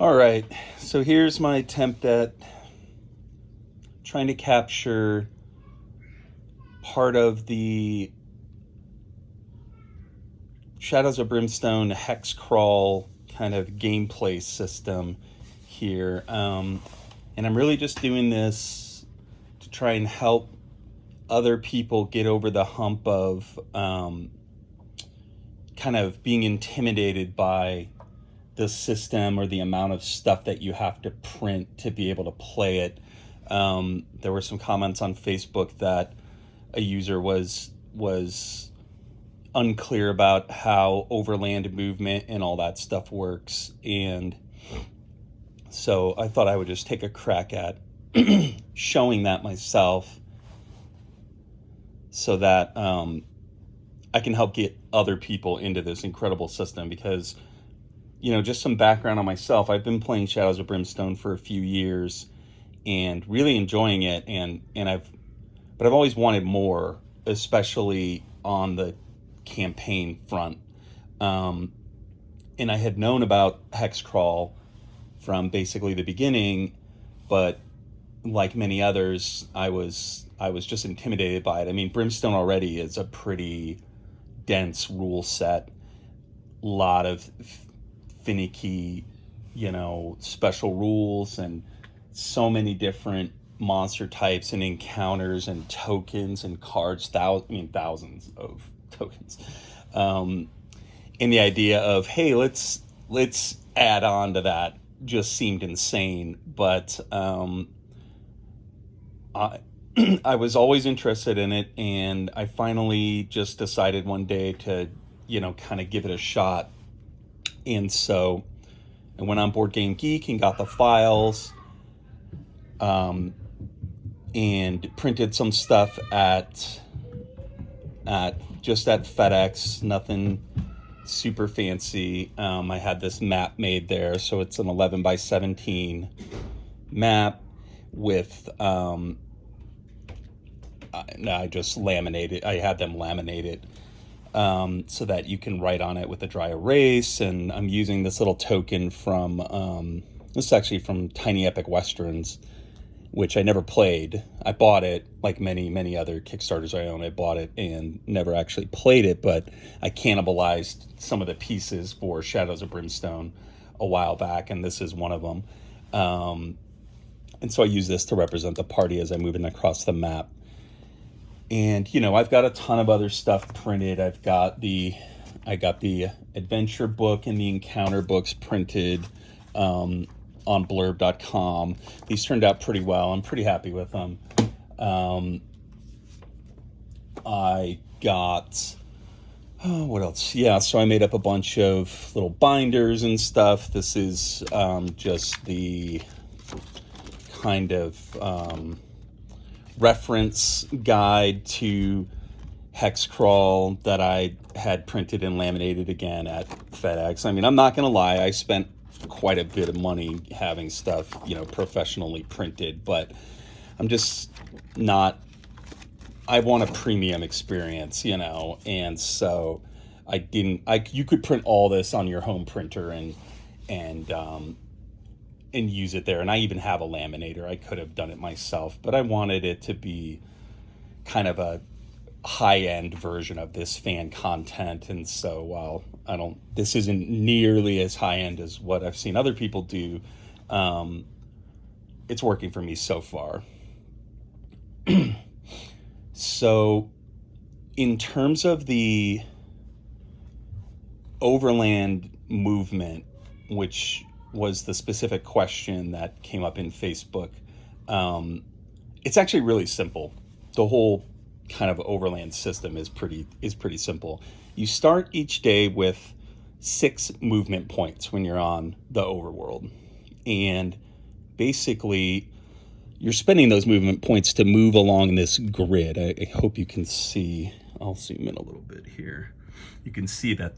All right, so here's my attempt at trying to capture part of the Shadows of Brimstone Hexcrawl kind of gameplay system here. And I'm really just doing this to try and help other people get over the hump of kind of being intimidated by the system or the amount of stuff that you have to print to be able to play it. There were some comments on Facebook that a user was unclear about how overland movement and all that stuff works, and so I thought I would just take a crack at showing that myself, so that I can help get other people into this incredible system. Because, just some background on myself. I've been playing Shadows of Brimstone for a few years and really enjoying it, but I've always wanted more, especially on the campaign front. And I had known about Hexcrawl from basically the beginning, but like many others, I was just intimidated by it. I mean, Brimstone already is a pretty dense rule set, lot of finicky, special rules, and so many different monster types and encounters and tokens and cards, thousands of tokens. And the idea of, hey, let's add on to that just seemed insane. But I was always interested in it, and I finally just decided one day to, kind of give it a shot. And so I went on Board Game Geek and got the files, and printed some stuff at FedEx, nothing super fancy. I had this map made there, so it's an 11 by 17 map with I just laminated. I had them laminate it so that you can write on it with a dry erase. And I'm using this little token from this is actually from Tiny Epic Westerns, which I never played. I bought it, like many other Kickstarters I own. I bought it and never actually played it, but I cannibalized some of the pieces for Shadows of Brimstone a while back, and this is one of them. And so I use this to represent the party as I move in across the map. And, I've got a ton of other stuff printed. I got the adventure book and the encounter books printed on blurb.com. These turned out pretty well. I'm pretty happy with them. I got, what else? Yeah, so I made up a bunch of little binders and stuff. This is just the kind of reference guide to Hexcrawl that I had printed and laminated again at FedEx. I mean, I'm not going to lie, I spent quite a bit of money having stuff, professionally printed, but I'm just not, I want a premium experience, and so you could print all this on your home printer and use it there. And I even have a laminator. I could have done it myself, but I wanted it to be kind of a high-end version of this fan content. And so while this isn't nearly as high-end as what I've seen other people do, it's working for me so far. So in terms of the Overland movement, which was the specific question that came up in Facebook, it's actually really simple. The whole kind of Overland system is pretty simple. You start each day with 6 movement points when you're on the overworld, and basically you're spending those movement points to move along this grid. I hope you can see. I'll zoom in a little bit here. You can see that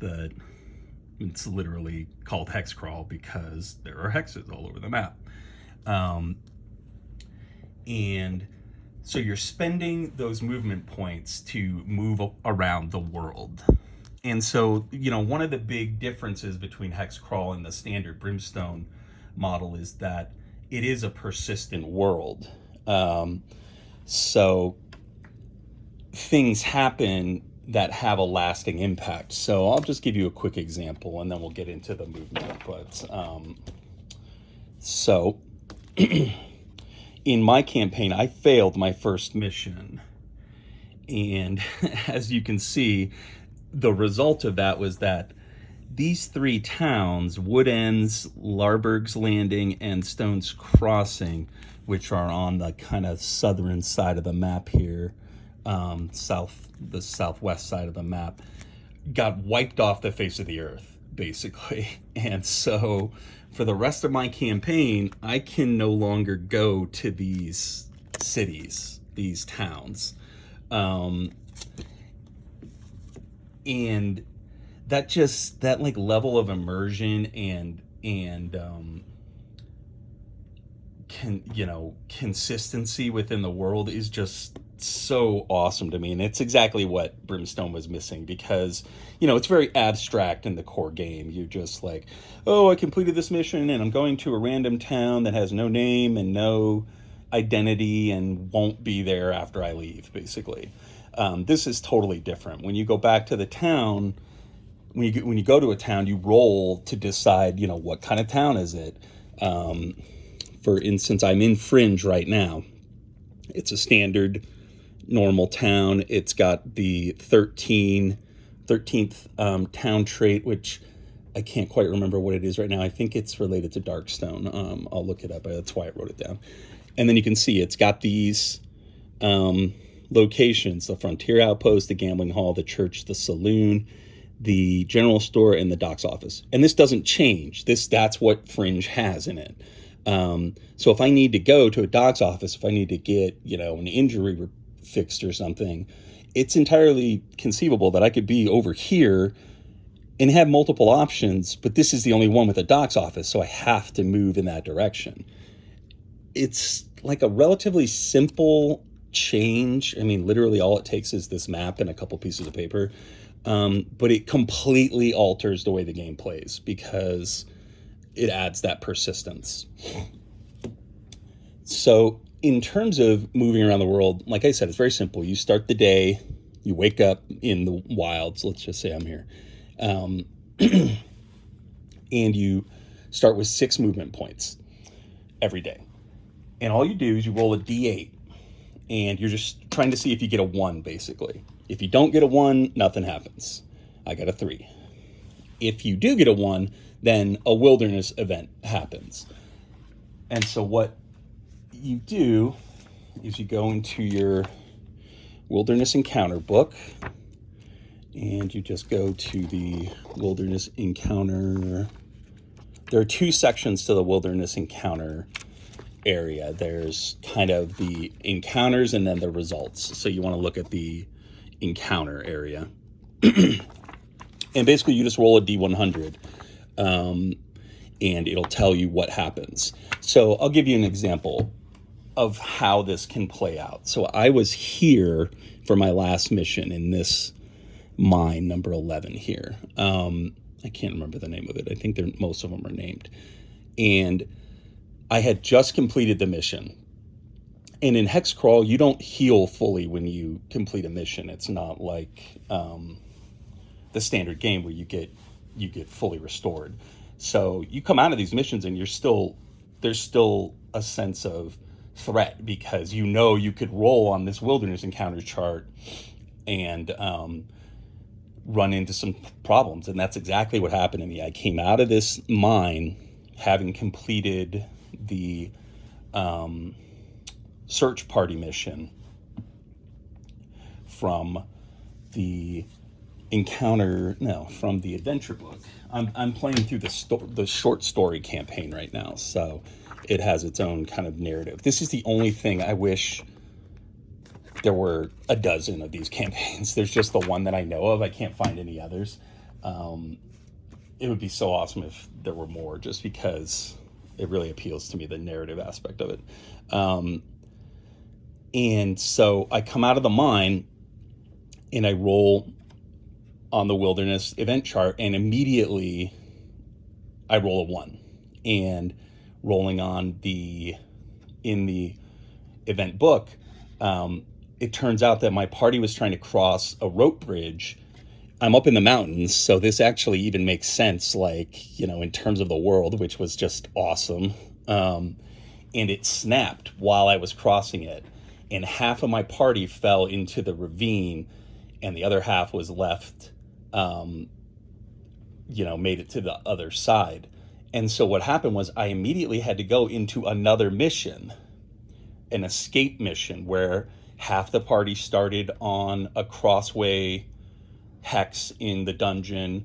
it's literally called Hexcrawl because there are hexes all over the map. And so you're spending those movement points to move around the world. And so, one of the big differences between Hexcrawl and the standard Brimstone model is that it is a persistent world. So things happen that have a lasting impact. So I'll just give you a quick example and then we'll get into the movement. But so in my campaign, I failed my first mission. And as you can see, the result of that was that these three towns, Woodends, Larberg's Landing, and Stone's Crossing, which are on the kind of southern side of the map here, the southwest side of the map, got wiped off the face of the earth, basically. And so for the rest of my campaign, I can no longer go to these cities, these towns. And that like level of immersion and consistency within the world is just so awesome to me. And it's exactly what Brimstone was missing, because it's very abstract in the core game. You're just like, oh, I completed this mission and I'm going to a random town that has no name and no identity and won't be there after I leave, basically. This is totally different. When you go back to the town, when you go to a town, you roll to decide, what kind of town is it. For instance, I'm in Fringe right now. It's a standard normal town. It's got the 13th town trait, which I can't quite remember what it is right now. I think it's related to Darkstone. I'll look it up. That's why I wrote it down. And then you can see it's got these locations: the Frontier Outpost, the Gambling Hall, the church, the saloon, the general store, and the docks office. And this doesn't change. That's what Fringe has in it. So if I need to go to a docks office, if I need to get, an injury fixed or something, it's entirely conceivable that I could be over here and have multiple options, but this is the only one with a docks office, so I have to move in that direction. It's like a relatively simple change. I mean, literally all it takes is this map and a couple pieces of paper. But it completely alters the way the game plays because it adds that persistence. So in terms of moving around the world, like I said, it's very simple. You start the day, you wake up in the wilds. Let's just say I'm here. And you start with 6 movement points every day. And all you do is you roll a D8 and you're just trying to see if you get a 1, basically. If you don't get a 1, nothing happens. I got a 3. If you do get a 1, then a wilderness event happens. And so what you do is you go into your wilderness encounter book and you just go to the wilderness encounter. There are 2 sections to the wilderness encounter area. There's kind of the encounters and then the results. So you want to look at the encounter area. And basically you just roll a D100 and it'll tell you what happens. So I'll give you an example of how this can play out. So I was here for my last mission in this mine, number 11 here. I can't remember the name of it. I think most of them are named. And I had just completed the mission. And in Hexcrawl, you don't heal fully when you complete a mission. It's not like the standard game where you get fully restored. So you come out of these missions and there's still a sense of threat because you could roll on this wilderness encounter chart and run into some problems. And that's exactly what happened to me. I came out of this mine having completed the search party mission from the adventure book. I'm playing through the short story campaign right now, so it has its own kind of narrative. This is the only thing I wish there were a dozen of these campaigns. There's just the one that I know of. I can't find any others. It would be so awesome if there were more, just because it really appeals to me, the narrative aspect of it. And so I come out of the mine and I roll on the wilderness event chart, and immediately I roll a 1. And rolling on in the event book, it turns out that my party was trying to cross a rope bridge. I'm up in the mountains, so this actually even makes sense, like, in terms of the world, which was just awesome. And it snapped while I was crossing it, and half of my party fell into the ravine, and the other half was left, made it to the other side. And so what happened was I immediately had to go into another mission, an escape mission, where half the party started on a crossway hex in the dungeon,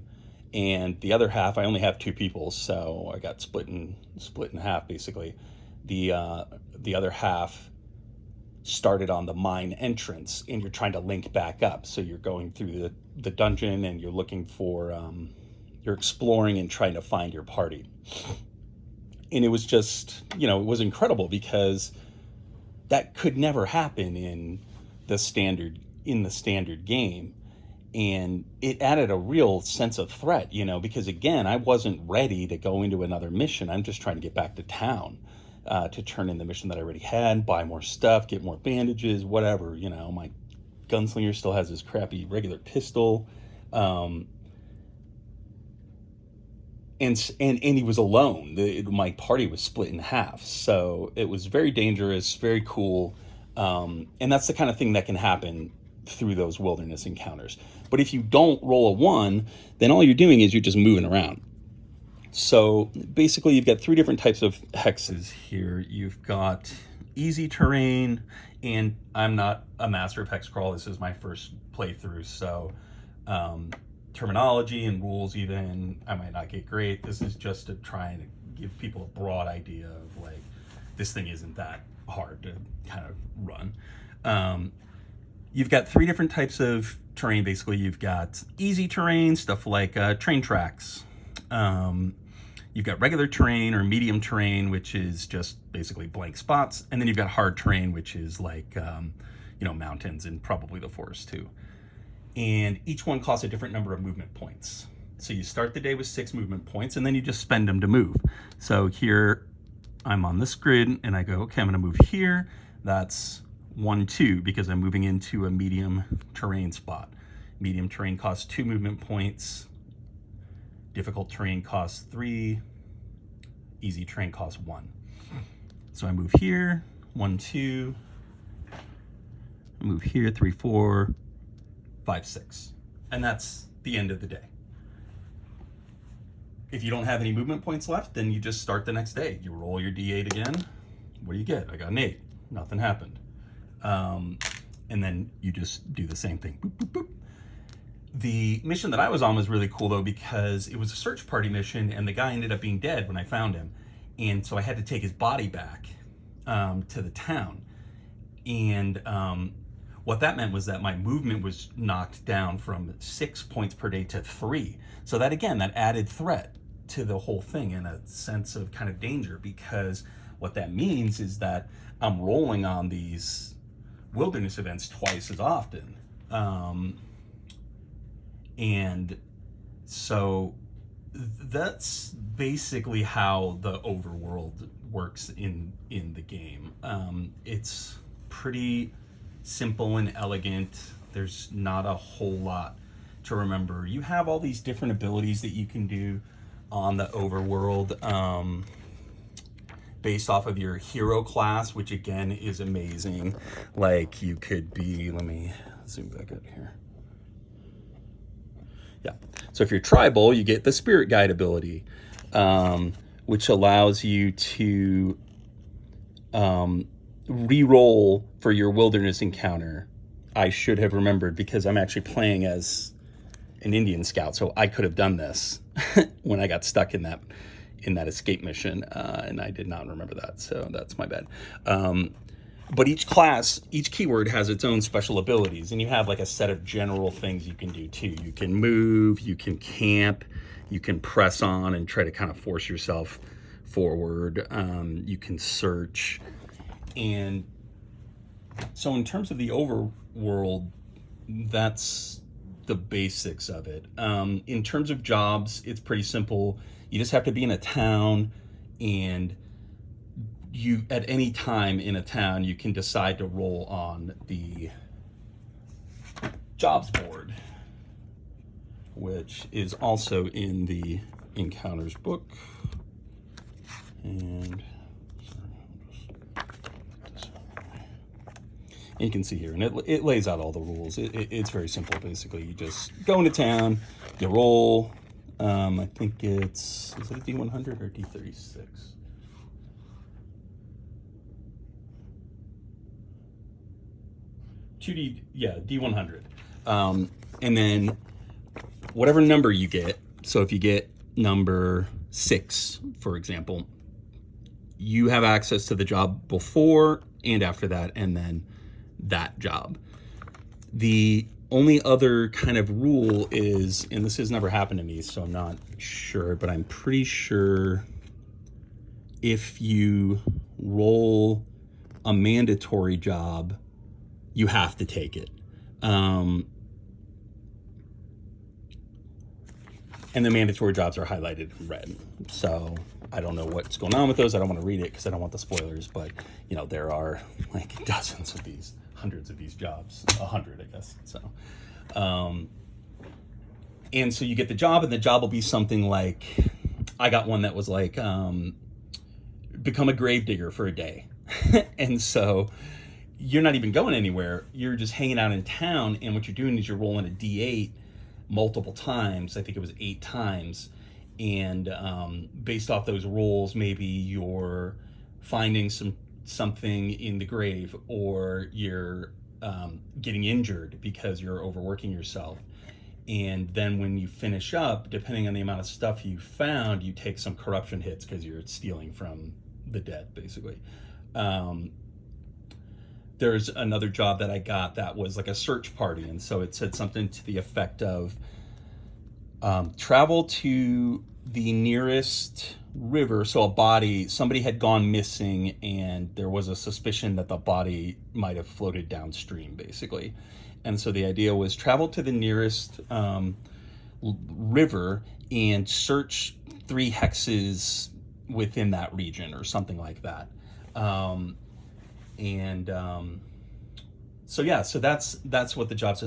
and the other half, I only have two people, so I got split in half basically. The other half started on the mine entrance, and you're trying to link back up. So you're going through the dungeon, and you're looking for you're exploring and trying to find your party. And it was just, it was incredible, because that could never happen in the standard game. And it added a real sense of threat, because again, I wasn't ready to go into another mission. I'm just trying to get back to town, to turn in the mission that I already had, buy more stuff, get more bandages, whatever. My gunslinger still has his crappy regular pistol. And he was alone. My party was split in half. So it was very dangerous, very cool. And that's the kind of thing that can happen through those wilderness encounters. But if you don't roll a 1, then all you're doing is you're just moving around. So basically you've got 3 different types of hexes here. You've got easy terrain, and I'm not a master of Hexcrawl. This is my first playthrough, so terminology and rules even, I might not get great. This is just to try and give people a broad idea of, like, this thing isn't that hard to kind of run. You've got 3 different types of terrain. Basically, you've got easy terrain, stuff like train tracks. You've got regular terrain or medium terrain, which is just basically blank spots. And then you've got hard terrain, which is like, mountains and probably the forest too. And each one costs a different number of movement points. So you start the day with 6 movement points, and then you just spend them to move. So here I'm on this grid, and I go, okay, I'm gonna move here. That's 1, 2, because I'm moving into a medium terrain spot. Medium terrain costs 2 movement points. Difficult terrain costs 3. Easy terrain costs 1. So I move here, 1, 2. I move here, 3, 4, 5, 6. And that's the end of the day. If you don't have any movement points left, then you just start the next day. You roll your D8 again. What do you get? I got an 8. Nothing happened. And then you just do the same thing. Boop, boop, boop. The mission that I was on was really cool, though, because it was a search party mission, and the guy ended up being dead when I found him. And so I had to take his body back to the town. And what that meant was that my movement was knocked down from 6 points per day to 3. So that, again, that added threat to the whole thing, and a sense of kind of danger, because what that means is that I'm rolling on these wilderness events twice as often. And so that's basically how the overworld works in the game. It's pretty simple and elegant. There's not a whole lot to remember. You have all these different abilities that you can do on the overworld, based off of your hero class, which again is amazing. Like, you could be, let me zoom back out here. Yeah, so if you're tribal, you get the spirit guide ability, which allows you to re-roll for your wilderness encounter. I should have remembered, because I'm actually playing as an Indian scout, so I could have done this when I got stuck in that escape mission, and I did not remember that, so that's my bad. But each class, each keyword has its own special abilities, and you have like a set of general things you can do too. You can move, you can camp, you can press on and try to kind of force yourself forward. You can search. And so in terms of the overworld, that's the basics of it. In terms of jobs, it's pretty simple. You just have to be in a town and you at any time in a town you can decide to roll on the jobs board, which is also in the encounters book. And you can see here, and it lays out all the rules. It's very simple. Basically, you just go into town, you roll. I think is it a D100 or D36? D100. And then whatever number you get. So if you get number 6, for example, you have access to the job before and after that, and then that job. The only other kind of rule is, and this has never happened to me, so I'm not sure, but I'm pretty sure if you roll a mandatory job, you have to take it. And the mandatory jobs are highlighted in red. So I don't know what's going on with those. I don't want to read it because I don't want the spoilers, but you know, there are like dozens of these, hundreds of these jobs, 100, I guess. So, and so you get the job, and the job will be something like, I got one that was like, become a gravedigger for a day. And so you're not even going anywhere. You're just hanging out in town. And what you're doing is you're rolling a D8 multiple times. I think it was 8 times. And based off those rolls, maybe you're finding something in the grave, or you're getting injured because you're overworking yourself. And then when you finish up, depending on the amount of stuff you found, you take some corruption hits because you're stealing from the dead, basically. There's another job that I got that was like a search party. And so it said something to the effect of travel to the nearest river. So somebody had gone missing, and there was a suspicion that the body might have floated downstream, basically. And so the idea was travel to the nearest river and search 3 hexes within that region or something like that. So that's what the jobs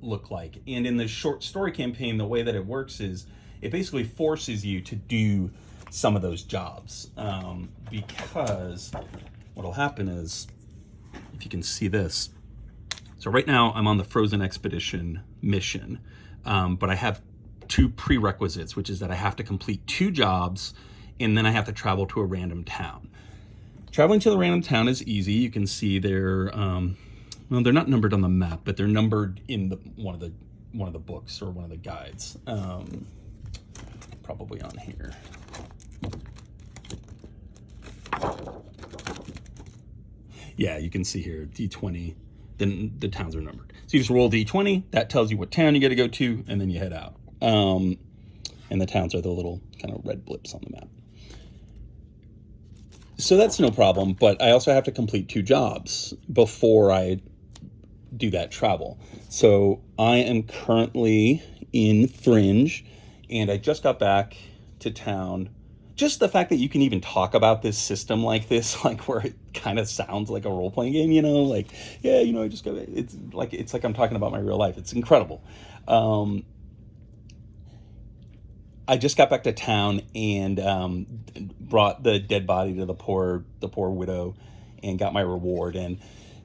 look like. And in the short story campaign, the way that it works is it basically forces you to do some of those jobs, because what'll happen is, if you can see this, so right now I'm on the Frozen Expedition mission, but I have 2 prerequisites, which is that I have to complete 2 jobs, and then I have to travel to a random town. Traveling to the random town is easy. You can see they're they're not numbered on the map, but they're numbered in one of the books or one of the guides. Probably on here. Yeah, you can see here D20. Then the towns are numbered. So you just roll D20. That tells you what town you got to go to, and then you head out. And the towns are the little kind of red blips on the map. So that's no problem, but I also have to complete 2 jobs before I do that travel. So I am currently in Fringe, and I just got back to town. Just the fact that you can even talk about this system like this, like where it kind of sounds like a role-playing game, you know, like, yeah, you know, I just got, it's like I'm talking about my real life. It's incredible. I just got back to town and brought the dead body to the poor widow and got my reward. And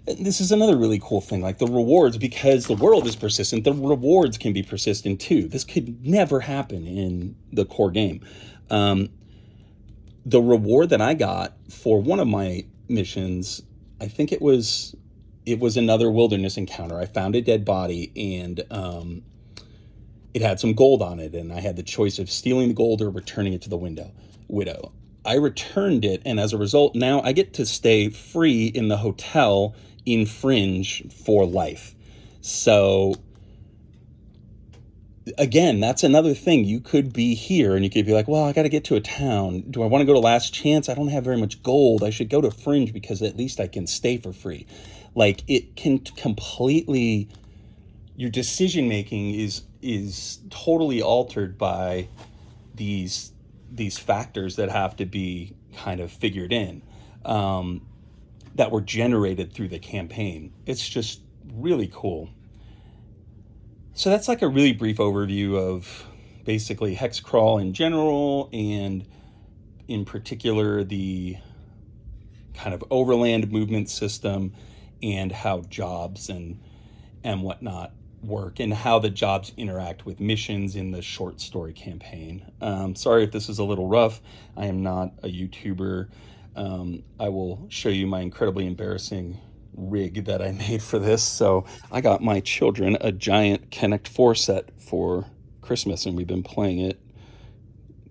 this is another really cool thing, like the rewards, because the world is persistent, the rewards can be persistent too. This could never happen in the core game. The reward that I got for one of my missions, I think it was another wilderness encounter. I found a dead body, and it had some gold on it, and I had the choice of stealing the gold or returning it to the widow. I returned it, and as a result, now I get to stay free in the hotel in Fringe for life. So again, that's another thing. You could be here and you could be like, well, I got to get to a town. Do I want to go to Last Chance? I don't have very much gold. I should go to Fringe because at least I can stay for free. Like, it can completely, your decision making is totally altered by these factors that have to be kind of figured in. that were generated through the campaign. It's just really cool. So that's like a really brief overview of basically Hexcrawl in general, and in particular the kind of Overland movement system, and how jobs and whatnot work, and how the jobs interact with missions in the short story campaign. Sorry if this is a little rough. I am not a YouTuber. I will show you my incredibly embarrassing rig that I made for this. So I got my children a giant Connect 4 set for Christmas, and we've been playing it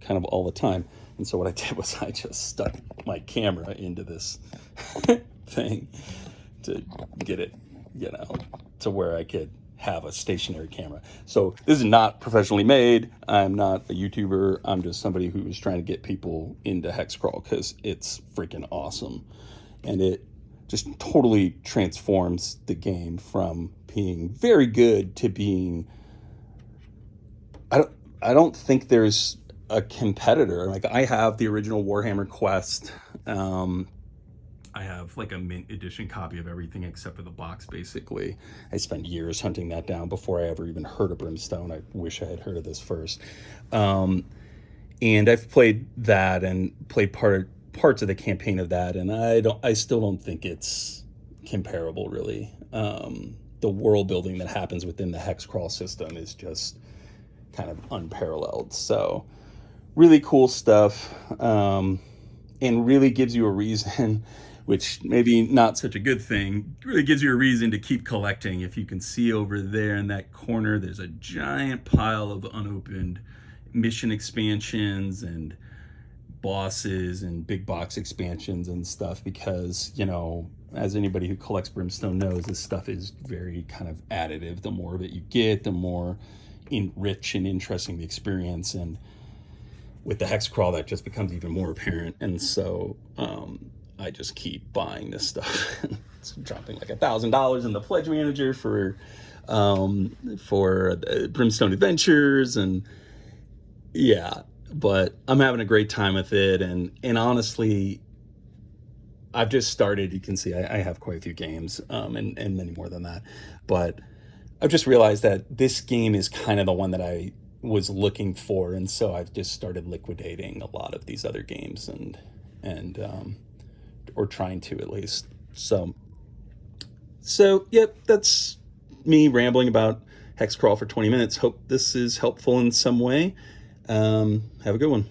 kind of all the time. And so what I did was I just stuck my camera into this thing to get it, to where I could have a stationary camera. So this is not professionally made. I'm not a YouTuber. I'm just somebody who was trying to get people into Hexcrawl because it's freaking awesome. And it just totally transforms the game from being very good to being, I don't think there's a competitor. Like, I have the original Warhammer Quest. I have like a mint edition copy of everything except for the box, basically. I spent years hunting that down before I ever even heard of Brimstone. I wish I had heard of this first. And I've played that and played parts of the campaign of that, and I still don't think it's comparable, really. The world building that happens within the Hexcrawl system is just kind of unparalleled. So really cool stuff, and really gives you a reason, which maybe not such a good thing, really gives you a reason to keep collecting. If you can see over there in that corner, there's a giant pile of unopened mission expansions and bosses and big box expansions and stuff, because, as anybody who collects Brimstone knows, this stuff is very kind of additive. The more of it you get, the more rich and interesting the experience. And with the Hexcrawl, that just becomes even more apparent. And so I just keep buying this stuff. It's dropping like $1,000 in the pledge manager for Brimstone Adventures, and yeah, but I'm having a great time with it. And honestly, I've just started. You can see I have quite a few games, and many more than that, but I've just realized that this game is kind of the one that I was looking for, and so I've just started liquidating a lot of these other games, and or trying to, at least. So yep, that's me rambling about Hexcrawl for 20 minutes. Hope this is helpful in some way. Have a good one.